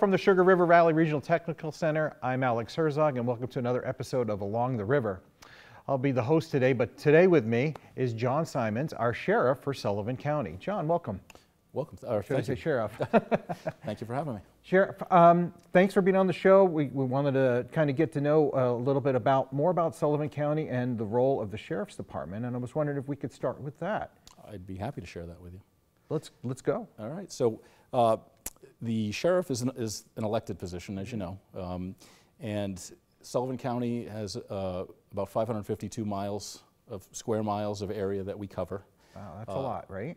from the Sugar River Valley Regional Technical Center. I'm Alex Herzog, and welcome to another episode of Along the River. I'll be the host today, but today with me is John Simonds, our sheriff for Sullivan County. John, welcome. Welcome. Should I say sheriff? Thank you for having me. Sheriff, thanks for being on the show. We wanted to kind of get to know a little bit more about Sullivan County and the role of the Sheriff's Department, and I was wondering if we could start with that. I'd be happy to share that with you. Let's go. All right. So the sheriff is an elected position, as you know, and Sullivan County has about 552 square miles of area that we cover. Wow, that's a lot, right?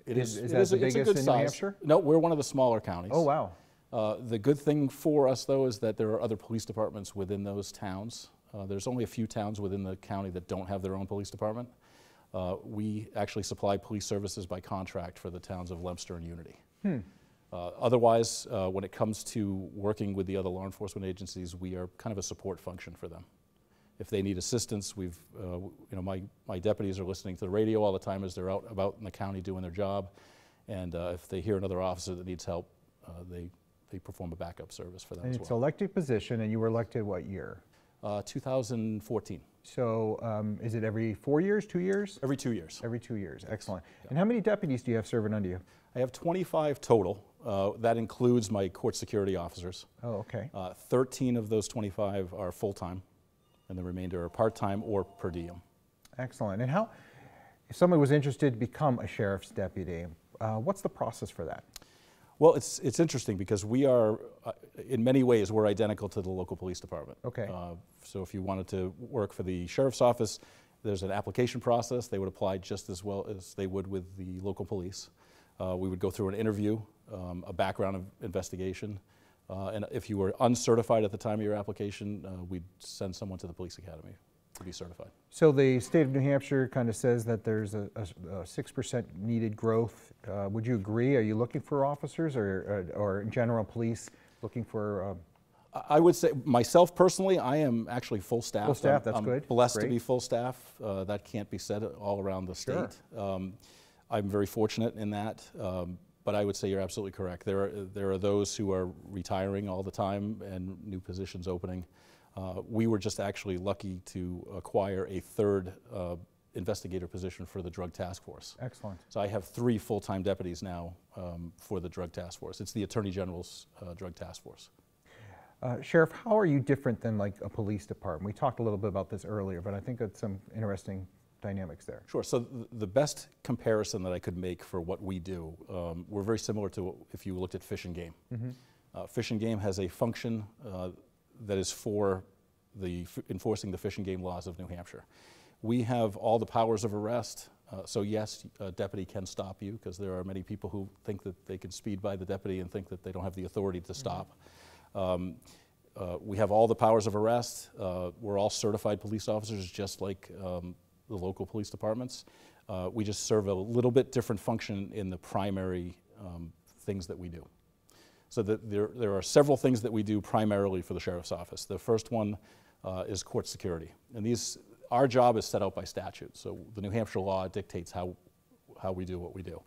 Is that the biggest in New Hampshire? No, we're one of the smaller counties. Oh, wow. The good thing for us, though, is that there are other police departments within those towns. There's only a few towns within the county that don't have their own police department. We actually supply police services by contract for the towns of Leominster and Unity. Otherwise, when it comes to working with the other law enforcement agencies, we are kind of a support function for them. If they need assistance, my deputies are listening to the radio all the time as they're out about in the county doing their job, and if they hear another officer that needs help, they perform a backup service for them as well. It's an elected position, and you were elected what year? 2014. So is it every 4 years, 2 years? Every 2 years. Every 2 years, Yes. Excellent. Yeah. And how many deputies do you have serving under you? I have 25 total. That includes my court security officers. Oh, okay. 13 of those 25 are full-time, and the remainder are part-time or per diem. Excellent. And if somebody was interested to become a sheriff's deputy, what's the process for that? Well, it's interesting because we are, in many ways, we're identical to the local police department. Okay. So if you wanted to work for the sheriff's office, there's an application process. They would apply just as well as they would with the local police. We would go through an interview, a background investigation, and if you were uncertified at the time of your application, we'd send someone to the police academy to be certified. So the state of New Hampshire kind of says that there's a 6% needed growth. Would you agree? Are you looking for officers or in general police looking for? I would say, myself personally, I am actually full staff. Full staff, that's good. I'm blessed Great. to be full staff. That can't be said all around the state. Sure. I'm very fortunate in that, but I would say you're absolutely correct. There are those who are retiring all the time and new positions opening. We were just actually lucky to acquire a third investigator position for the Drug Task Force. Excellent. So I have 3 full-time deputies now for the Drug Task Force. It's the Attorney General's Drug Task Force. Sheriff, how are you different than like a police department? We talked a little bit about this earlier, but I think that's some interesting dynamics there. Sure. So the best comparison that I could make for what we do, we're very similar to if you looked at Fish and Game. Fish and Game has a function that is for enforcing the fish and game laws of New Hampshire. We have all the powers of arrest. So yes, a deputy can stop you because there are many people who think that they can speed by the deputy and think that they don't have the authority to stop. We have all the powers of arrest. We're all certified police officers just like the local police departments. We just serve a little bit different function in the primary things that we do. So there are several things that we do primarily for the Sheriff's Office. The first one is court security. And our job is set out by statute. So the New Hampshire law dictates how we do what we do.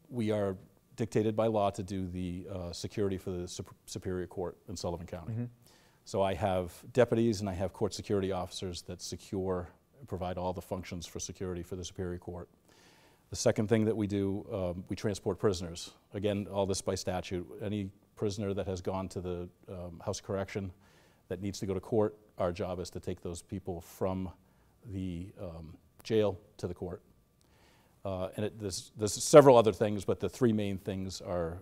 We are dictated by law to do the security for the Superior Court in Sullivan County. So I have deputies and I have court security officers that secure and provide all the functions for security for the Superior Court. The second thing that we do, we transport prisoners. Again, all this by statute. Any prisoner that has gone to the House of Correction that needs to go to court, our job is to take those people from the jail to the court. And there's several other things, but the 3 main things are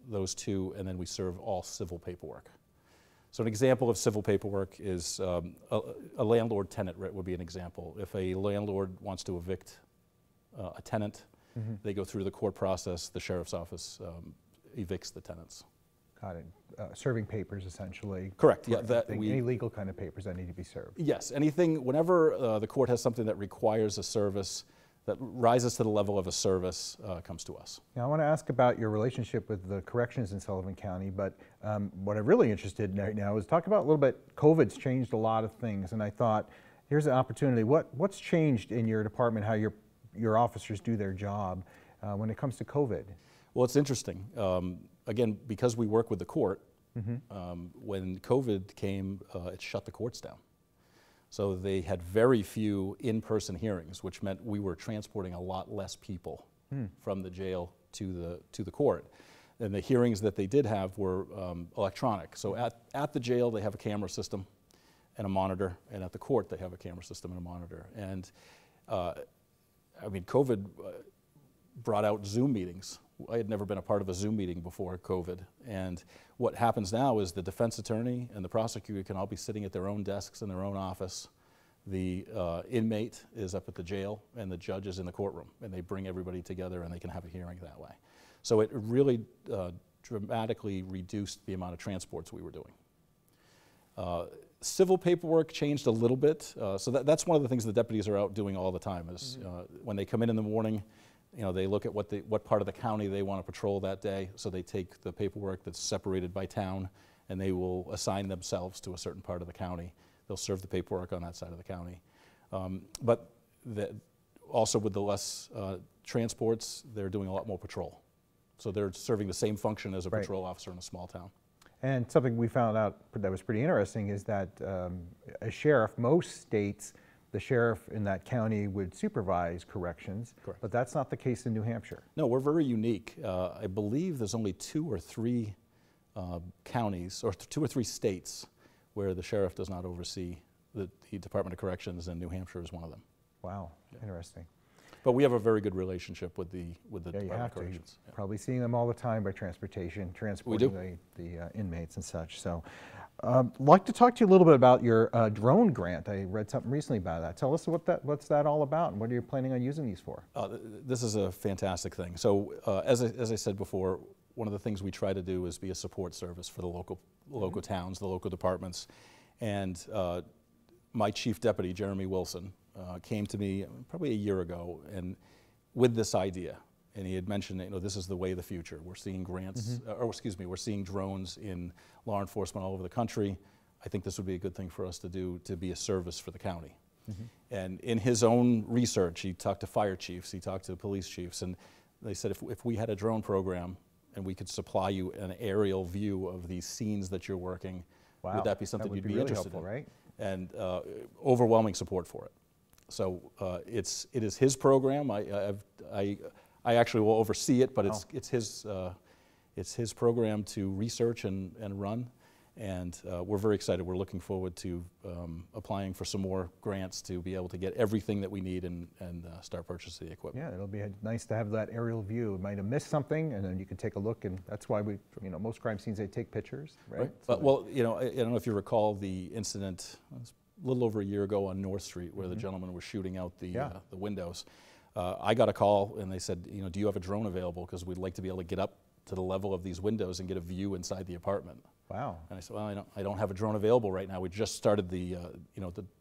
those 2, and then we serve all civil paperwork. So an example of civil paperwork is a landlord-tenant would be an example. If a landlord wants to evict a tenant, they go through the court process, the Sheriff's Office evicts the tenants. Got it. Serving papers, essentially. Correct. Yeah. Any legal kind of papers that need to be served. Yes. Anything, whenever the court has something that requires a service, that rises to the level of a service, comes to us. Now, I want to ask about your relationship with the corrections in Sullivan County, but what I'm really interested in right now is talk about a little bit, COVID's changed a lot of things, and I thought, here's an opportunity. What's changed in your department, how your officers do their job when it comes to COVID? Well, it's interesting. again, because we work with the court, when COVID came, it shut the courts down. So they had very few in-person hearings, which meant we were transporting a lot less people from the jail to the court. And the hearings that they did have were electronic. So at the jail, they have a camera system and a monitor, and at the court, they have a camera system and a monitor. And I mean, COVID brought out Zoom meetings. I had never been a part of a Zoom meeting before COVID. And what happens now is the defense attorney and the prosecutor can all be sitting at their own desks in their own office. The inmate is up at the jail, and the judge is in the courtroom, and they bring everybody together and they can have a hearing that way. So it really dramatically reduced the amount of transports we were doing. Civil paperwork changed a little bit. So that's one of the things the deputies are out doing all the time is when they come in the morning, you know, they look at what part of the county they want to patrol that day. So they take the paperwork that's separated by town, and they will assign themselves to a certain part of the county. They'll serve the paperwork on that side of the county. But also with the less transports, they're doing a lot more patrol. So they're serving the same function as a patrol officer in a small town. And something we found out that was pretty interesting is that a sheriff, most states, the sheriff in that county would supervise corrections. Correct. But that's not the case in New Hampshire. No, we're very unique. I believe there's only 2 or 3 counties, or 2 or 3 states where the sheriff does not oversee the Department of Corrections, and New Hampshire is one of them. Wow, interesting. But we have a very good relationship with the Department of Corrections. Yeah. Probably seeing them all the time by transporting the inmates and such. So I'd like to talk to you a little bit about your drone grant. I read something recently about that. Tell us what's that all about, and what are you planning on using these for? This is a fantastic thing. So as I said before, one of the things we try to do is be a support service for the local towns, the local departments. And my chief deputy, Jeremy Wilson, came to me probably a year ago and with this idea. And he had mentioned, you know, this is the way of the future. We're seeing grants, we're seeing drones in law enforcement all over the country. I think this would be a good thing for us to do, to be a service for the county. And in his own research, he talked to fire chiefs, he talked to police chiefs, and they said if we had a drone program and we could supply you an aerial view of these scenes that you're working, would that be something you'd be really interested in? Right? And overwhelming support for it. So it is his program. I actually will oversee it, but it's his program to research and run, and we're very excited. We're looking forward to applying for some more grants to be able to get everything that we need and start purchasing the equipment. Yeah, it'll be nice to have that aerial view. You might have missed something, and then you can take a look, and that's why most crime scenes, they take pictures, right? So well, I don't know if you recall the incident a little over a year ago on North Street where the gentleman was shooting out the windows. I got a call and they said, do you have a drone available? Because we'd like to be able to get up to the level of these windows and get a view inside the apartment. Wow. And I said, well, I don't have a drone available right now. We just started the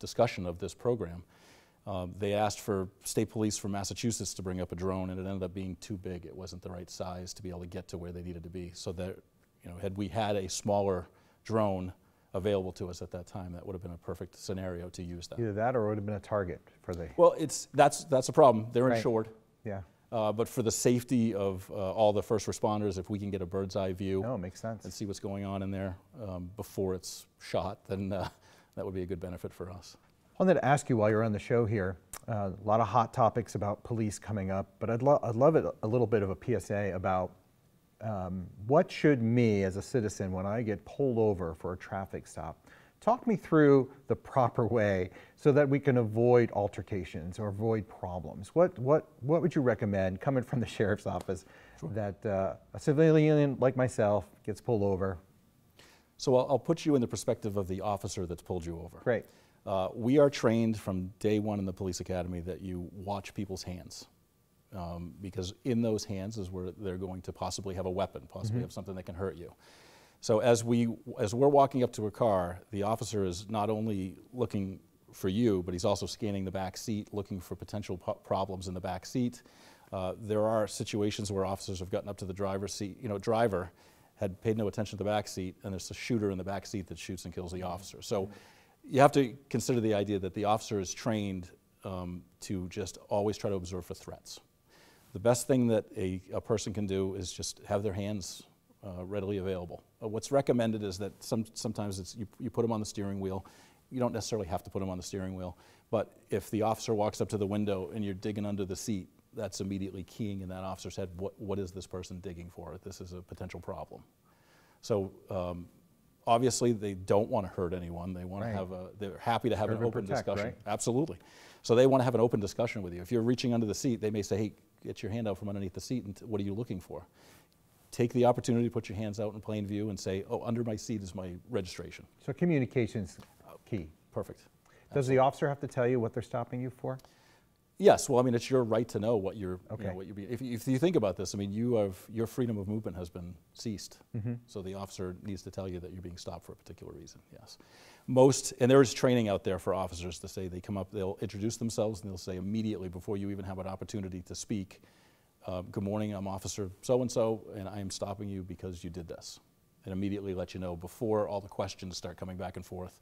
discussion of this program. They asked for state police from Massachusetts to bring up a drone, and it ended up being too big. It wasn't the right size to be able to get to where they needed to be. So that, had we had a smaller drone available to us at that time, that would have been a perfect scenario to use that. Either that or it would have been a target for the... Well, that's a problem. They're insured. Yeah. But for the safety of all the first responders, if we can get a bird's eye view makes sense. And see what's going on in there before it's shot, then that would be a good benefit for us. I wanted to ask you while you're on the show here, a lot of hot topics about police coming up, but I'd love it a little bit of a PSA about what should me as a citizen, when I get pulled over for a traffic stop, talk me through the proper way so that we can avoid altercations or avoid problems. What would you recommend coming from the sheriff's office that a civilian like myself gets pulled over? So I'll put you in the perspective of the officer that's pulled you over. Great. We are trained from day one in the police academy that you watch people's hands. Because in those hands is where they're going to possibly have a weapon, possibly have something that can hurt you. So as we're walking up to a car, the officer is not only looking for you, but he's also scanning the back seat, looking for potential problems in the back seat. There are situations where officers have gotten up to the driver's seat, driver had paid no attention to the back seat, and there's a shooter in the back seat that shoots and kills the officer. So you have to consider the idea that the officer is trained to just always try to observe for threats. The best thing that a person can do is just have their hands readily available. What's recommended is that sometimes you put them on the steering wheel. You don't necessarily have to put them on the steering wheel, but if the officer walks up to the window and you're digging under the seat, that's immediately keying in that officer's head, what is this person digging for? This is a potential problem. So obviously they don't want to hurt anyone. They want to have they're happy to have an open discussion. Right? Absolutely. So they want to have an open discussion with you. If you're reaching under the seat, they may say, hey, get your hand out from underneath the seat, and what are you looking for? Take the opportunity to put your hands out in plain view and say, oh, under my seat is my registration. So communication's key. Perfect. Does the officer have to tell you what they're stopping you for? Yes. Well, I mean, it's your right to know what you're. You know, if you think about this, I mean, your freedom of movement has been ceased. So the officer needs to tell you that you're being stopped for a particular reason. Yes. And there is training out there for officers to say they come up, they'll introduce themselves, and they'll say immediately before you even have an opportunity to speak, "Good morning, I'm Officer so and so, and I am stopping you because you did this," and immediately let you know before all the questions start coming back and forth.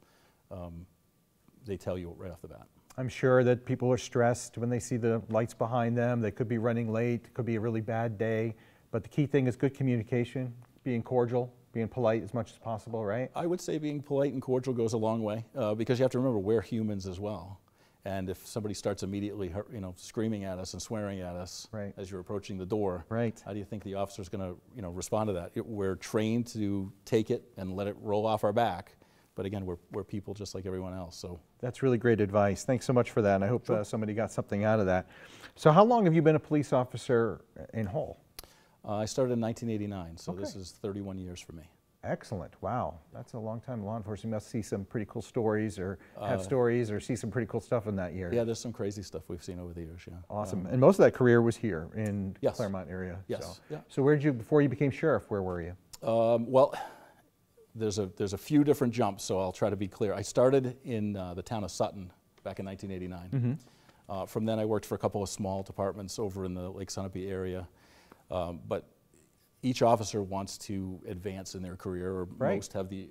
They tell you right off the bat. I'm sure that people are stressed when they see the lights behind them. They could be running late. It could be a really bad day. But the key thing is good communication, being cordial, being polite as much as possible, right? I would say being polite and cordial goes a long way because you have to remember we're humans as well. And if somebody starts immediately, screaming at us and swearing at us as you're approaching the door, how do you think the officer's going to, respond to that? We're trained to take it and let it roll off our back. But again, we're people just like everyone else. So that's really great advice. Thanks so much for that. And I hope somebody got something out of that. So how long have you been a police officer in Hull? I started in 1989, so this is 31 years for me. Excellent. Wow. That's a long time in law enforcement. You must see some pretty cool stories or have stories or see some pretty cool stuff in that year. Yeah, there's some crazy stuff we've seen over the years, yeah. Awesome. And most of that career was here in Claremont area. Yes. So where did you, before you became sheriff, where were you? Well, there's a few different jumps, so I'll try to be clear. I started in the town of Sutton back in 1989. From then I worked for a couple of small departments over in the Lake Sunapee area. But each officer wants to advance in their career, or most have the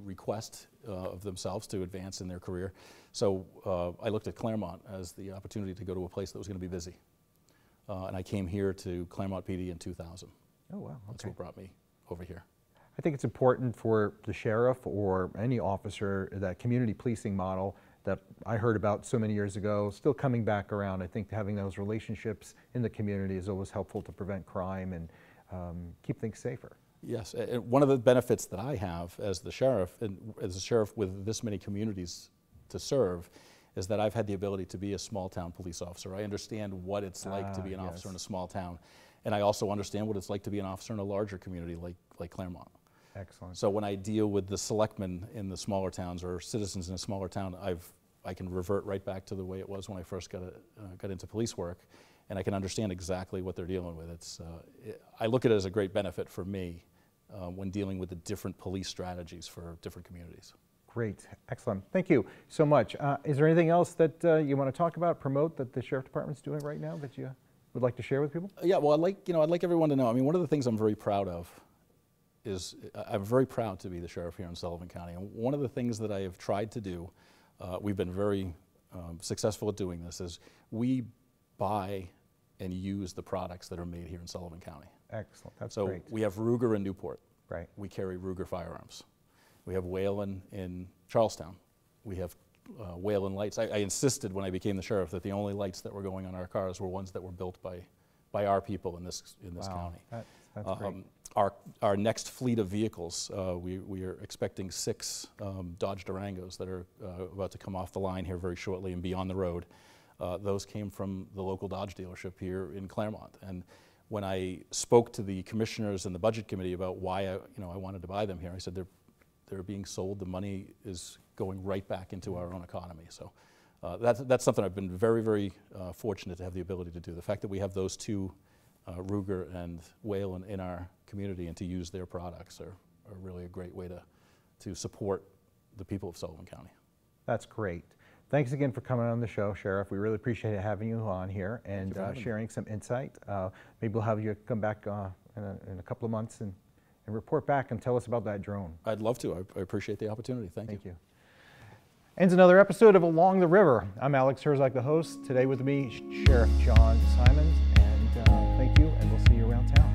request of themselves to advance in their career. So I looked at Claremont as the opportunity to go to a place that was going to be busy. And I came here to Claremont PD in 2000. Oh, wow. Okay. That's what brought me over here. I think it's important for the sheriff or any officer, that community policing model that I heard about so many years ago, still coming back around. I think having those relationships in the community is always helpful to prevent crime and keep things safer. Yes, and one of the benefits that I have as the sheriff, and as a sheriff with this many communities to serve, is that I've had the ability to be a small town police officer. I understand what it's like to be an officer in a small town, and I also understand what it's like to be an officer in a larger community like Claremont. Excellent. So when I deal with the selectmen in the smaller towns or citizens in a smaller town, I can revert right back to the way it was when I first got into police work, and I can understand exactly what they're dealing with. I look at it as a great benefit for me when dealing with the different police strategies for different communities. Great, excellent. Thank you so much. Is there anything else that you want to talk about, promote, that the Sheriff Department's doing right now that you would like to share with people? Yeah, well, I'd like everyone to know. I mean, one of the things I'm very proud of is I'm very proud to be the sheriff here in Sullivan County. And one of the things that I have tried to do, we've been very successful at doing this, is we buy and use the products that are made here in Sullivan County. Excellent, that's great. So we have Ruger in Newport. Right. We carry Ruger firearms. We have Whalen in Charlestown. We have Whalen lights. I insisted when I became the sheriff that the only lights that were going on our cars were ones that were built by our people in this county. That's great. Our next fleet of vehicles, we are expecting 6 Dodge Durangos that are about to come off the line here very shortly and be on the road. Those came from the local Dodge dealership here in Claremont. And when I spoke to the commissioners and the budget committee about why I wanted to buy them here, I said they're being sold. The money is going right back into our own economy. So that's something I've been very, very fortunate to have the ability to do. The fact that we have those 2 Ruger and Whalen in our community and to use their products are really a great way to support the people of Sullivan County. That's great. Thanks again for coming on the show, Sheriff. We really appreciate having you on here and sharing some insight. Maybe we'll have you come back in a couple of months and report back and tell us about that drone. I'd love to. I appreciate the opportunity. Thank you. Ends another episode of Along the River. I'm Alex Herzog, the host. Today with me, Sheriff John Simonds. And thank you, and we'll see you around town.